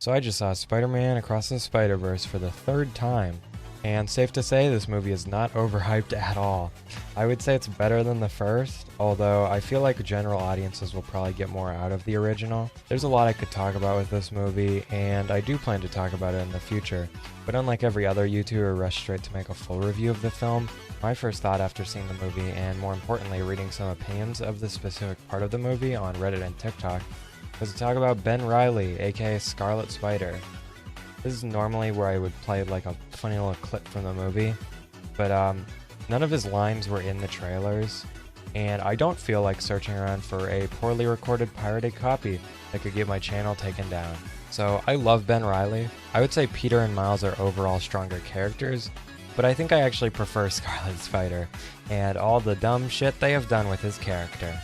So I just saw Spider-Man Across the Spiderverse for the third time, and safe to say this movie is not overhyped at all. I would say it's better than the first, although I feel like general audiences will probably get more out of the original. There's a lot I could talk about with this movie, and I do plan to talk about it in the future, but unlike every other YouTuber rushed straight to make a full review of the film, my first thought after seeing the movie, and more importantly reading some opinions of the specific part of the movie on Reddit and TikTok, was to talk about Ben Reilly, aka Scarlet Spider. This is normally where I would play like a funny little clip from the movie, but none of his lines were in the trailers, and I don't feel like searching around for a poorly recorded pirated copy that could get my channel taken down. So I love Ben Reilly. I would say Peter and Miles are overall stronger characters, but I think I actually prefer Scarlet Spider, and all the dumb shit they have done with his character.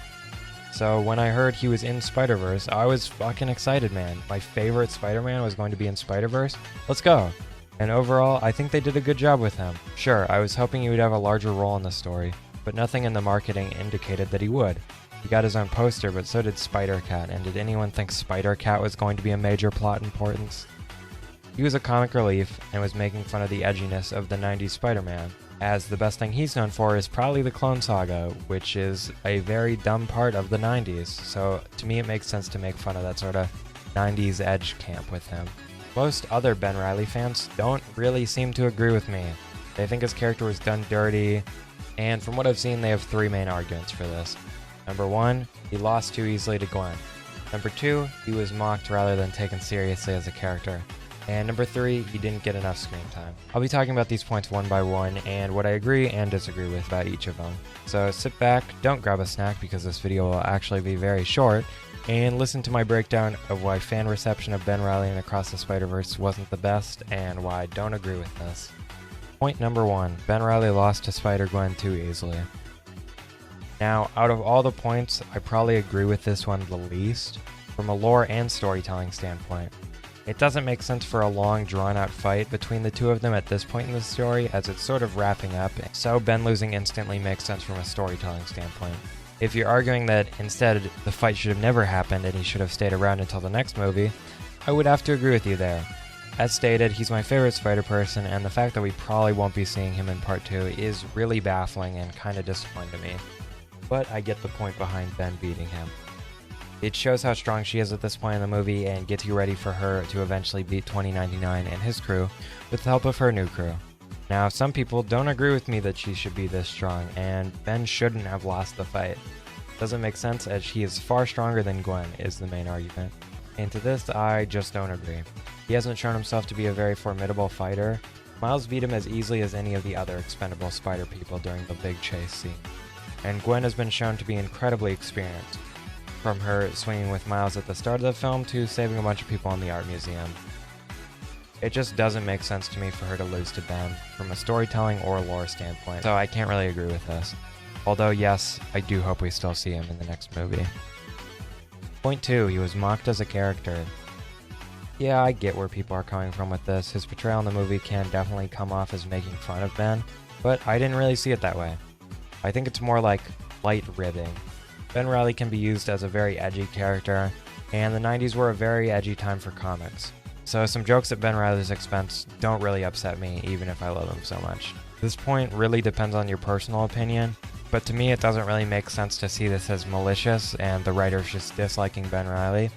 So when I heard he was in Spiderverse, I was fucking excited, man. My favorite Spider-Man was going to be in Spiderverse. Let's go. And overall, I think they did a good job with him. Sure, I was hoping he would have a larger role in the story, but nothing in the marketing indicated that he would. He got his own poster, but so did Spider-Cat, and did anyone think Spider-Cat was going to be a major plot importance? He was a comic relief and was making fun of the edginess of the 90s Spider-Man, as the best thing he's known for is probably the Clone Saga, which is a very dumb part of the 90s, so to me it makes sense to make fun of that sort of 90s edge camp with him. Most other Ben Reilly fans don't really seem to agree with me. They think his character was done dirty, and from what I've seen they have three main arguments for this. Number one, he lost too easily to Gwen. Number two, he was mocked rather than taken seriously as a character. And number three, he didn't get enough screen time. I'll be talking about these points one by one and what I agree and disagree with about each of them. So sit back, don't grab a snack because this video will actually be very short, and listen to my breakdown of why fan reception of Ben Reilly and Across the Spider-Verse wasn't the best and why I don't agree with this. Point number one, Ben Reilly lost to Spider-Gwen too easily. Now, out of all the points, I probably agree with this one the least, from a lore and storytelling standpoint. It doesn't make sense for a long, drawn-out fight between the two of them at this point in the story, as it's sort of wrapping up, so Ben losing instantly makes sense from a storytelling standpoint. If you're arguing that instead the fight should have never happened and he should have stayed around until the next movie, I would have to agree with you there. As stated, he's my favorite Spider-Person, and the fact that we probably won't be seeing him in Part 2 is really baffling and kinda disappointing to me. But I get the point behind Ben beating him. It shows how strong she is at this point in the movie and gets you ready for her to eventually beat 2099 and his crew with the help of her new crew. Now, some people don't agree with me that she should be this strong, and Ben shouldn't have lost the fight. Doesn't make sense as he is far stronger than Gwen is the main argument. And to this, I just don't agree. He hasn't shown himself to be a very formidable fighter. Miles beat him as easily as any of the other expendable spider people during the big chase scene. And Gwen has been shown to be incredibly experienced, from her swinging with Miles at the start of the film to saving a bunch of people in the art museum. It just doesn't make sense to me for her to lose to Ben from a storytelling or lore standpoint, so I can't really agree with this. Although yes, I do hope we still see him in the next movie. Point 2, he was mocked as a character. Yeah, I get where people are coming from with this. His portrayal in the movie can definitely come off as making fun of Ben, but I didn't really see it that way. I think it's more like light ribbing. Ben Reilly can be used as a very edgy character, and the 90s were a very edgy time for comics. So some jokes at Ben Reilly's expense don't really upset me, even if I love him so much. This point really depends on your personal opinion, but to me it doesn't really make sense to see this as malicious and the writers just disliking Ben Reilly,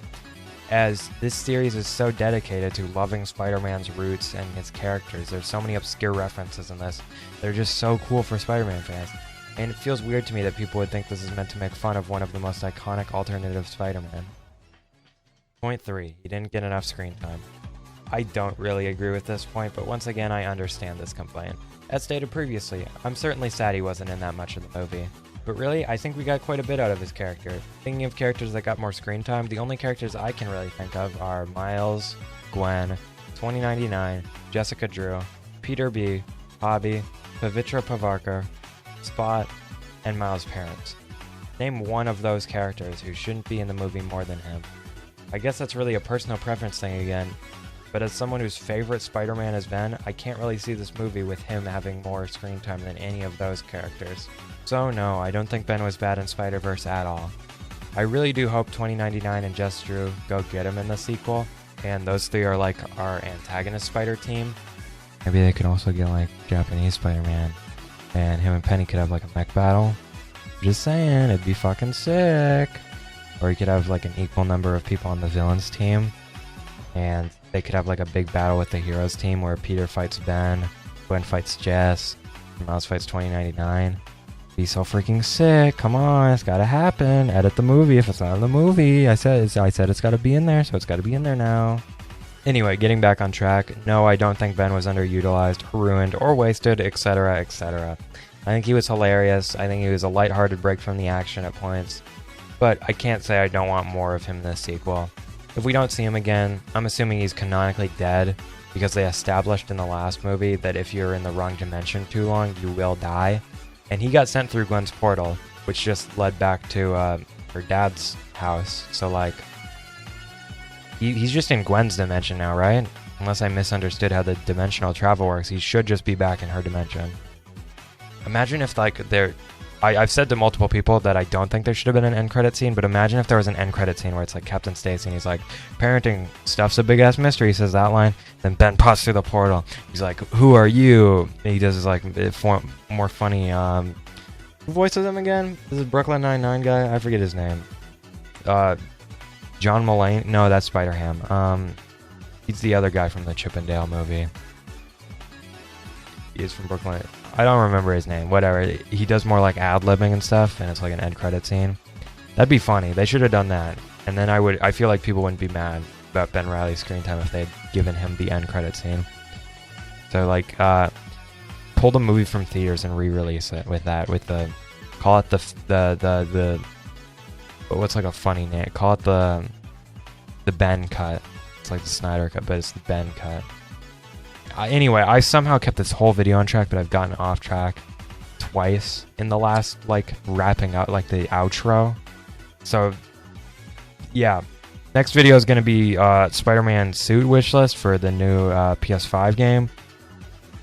as this series is so dedicated to loving Spider-Man's roots and his characters. There's so many obscure references in this. They're just so cool for Spider-Man fans. And it feels weird to me that people would think this is meant to make fun of one of the most iconic alternative Spider-Man. Point 3, he didn't get enough screen time. I don't really agree with this point, but once again I understand this complaint. As stated previously, I'm certainly sad he wasn't in that much of the movie. But really, I think we got quite a bit out of his character. Thinking of characters that got more screen time, the only characters I can really think of are Miles, Gwen, 2099, Jessica Drew, Peter B, Hobby, Pavitra Pavarkar, Spot, and Miles' parents. Name one of those characters who shouldn't be in the movie more than him. I guess that's really a personal preference thing again, but as someone whose favorite Spider-Man has been, I can't really see this movie with him having more screen time than any of those characters. So no, I don't think Ben was bad in Spider-Verse at all. I really do hope 2099 and Jess Drew go get him in the sequel, and those three are like our antagonist Spider team. Maybe they could also get like Japanese Spider-Man, and him and Penny could have like a mech battle. Just saying, it'd be fucking sick. Or you could have like an equal number of people on the villains team, and they could have like a big battle with the heroes team where Peter fights Ben, Gwen fights Jess, Miles fights 2099. Be so freaking sick. Come on, it's gotta happen. Edit the movie if it's not in the movie. I said it's gotta be in there, so it's gotta be in there now. Anyway, getting back on track. No, I don't think Ben was underutilized, ruined, or wasted, etc., etc. I think he was hilarious. I think he was a lighthearted break from the action at points. But I can't say I don't want more of him in this sequel. If we don't see him again, I'm assuming he's canonically dead, because they established in the last movie that if you're in the wrong dimension too long, you will die. And he got sent through Gwen's portal, which just led back to her dad's house. So, like, he's just in Gwen's dimension now, right? Unless I misunderstood how the dimensional travel works, he should just be back in her dimension. Imagine if, like, I've said to multiple people that I don't think there should have been an end credit scene, but imagine if there was an end credit scene where it's like Captain Stacy and he's like, parenting stuff's a big ass mystery, he says that line. Then Ben pops through the portal. He's like, who are you? And he does his like more funny, who voices him again? This is Brooklyn Nine-Nine guy? I forget his name. John Mulaney? No, that's Spider-Ham. He's the other guy from the Chip and Dale movie. He is from Brooklyn. I don't remember his name. Whatever. He does more like ad-libbing and stuff, and it's like an end credit scene. That'd be funny. They should have done that. And then I feel like people wouldn't be mad about Ben Reilly's screen time if they'd given him the end credit scene. So like, pull the movie from theaters and re-release it with that. Call it the what's like a funny name? Call it the Ben cut. It's like the Snyder cut, but it's the Ben cut. Anyway, I somehow kept this whole video on track, but I've gotten off track twice in the last, like, wrapping up, like, the outro. So, yeah. Next video is going to be Spider-Man suit wishlist for the new PS5 game.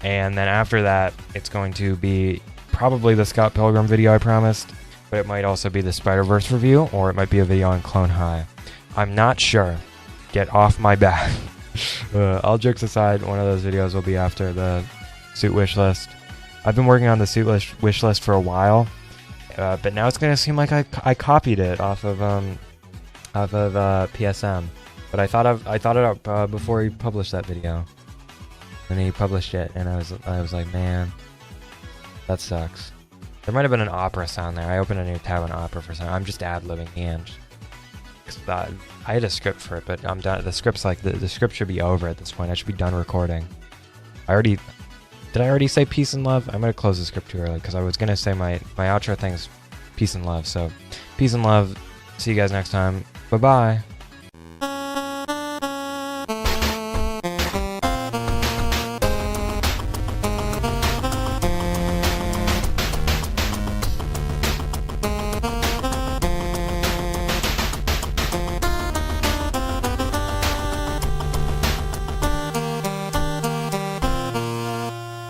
And then after that, it's going to be probably the Scott Pilgrim video I promised, but it might also be the Spiderverse review, or it might be a video on Clone High. I'm not sure. Get off my back. All jokes aside, one of those videos will be after the suit wish list. I've been working on the suit wish list for a while, but now it's gonna seem like I copied it off of PSM. But I thought it up before he published that video, and he published it, and I was like, man, that sucks. There might have been an opera sound there. I opened a new tab on opera for some. I'm just ad-libbing the end. I had a script for it, but I'm done. The script's like the script should be over at this point. I should be done recording. Did I already say peace and love? I'm gonna close the script too early because I was gonna say my outro thing's peace and love. So peace and love. See you guys next time. Bye bye.